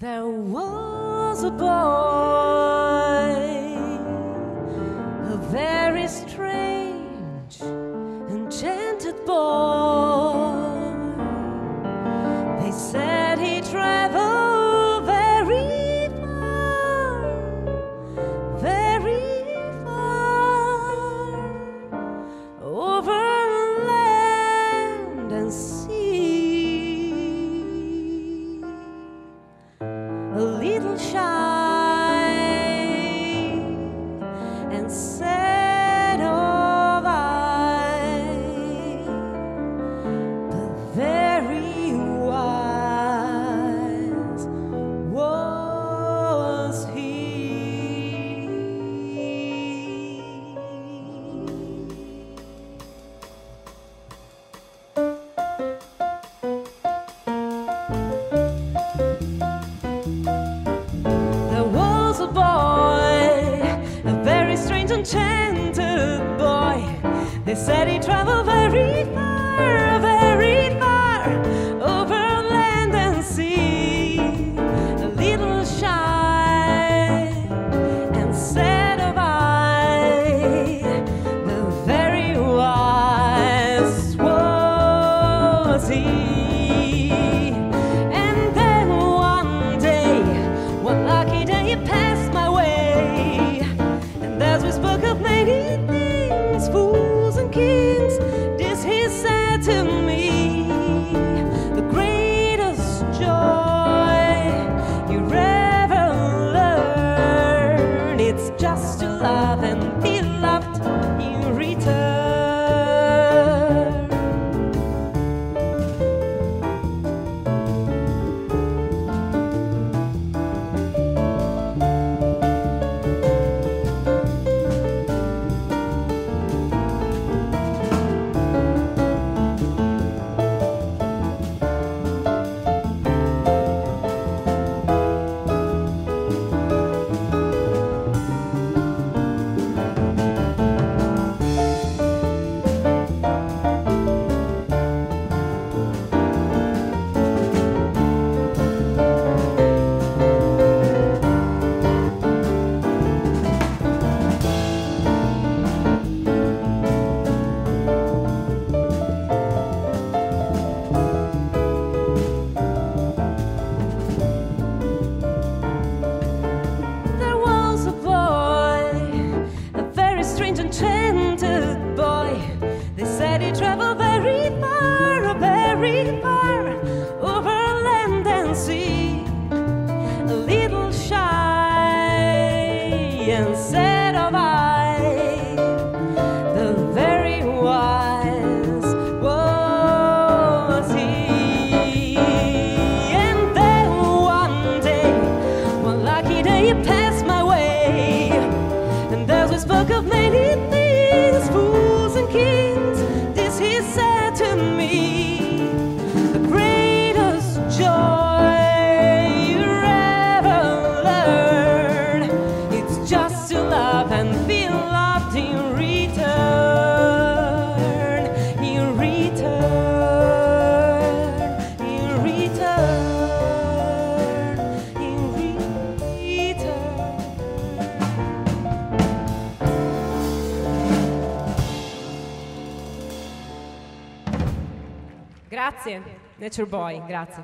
There was a boy, a very strange, enchanted boy. They said he traveled very far, over land and sea. A little shy and sad of eye, but very wise was he. Enchanted boy. They said he traveled very far, over land and sea. A little shy and sad of eye, but very wise was he. And then one day, one lucky day, he passed my way. As we spoke of many things, fools and kings, this he said to me: the greatest joy you ever learn, it's just to love and be loved in return. Grazie, Nature Boy, grazie.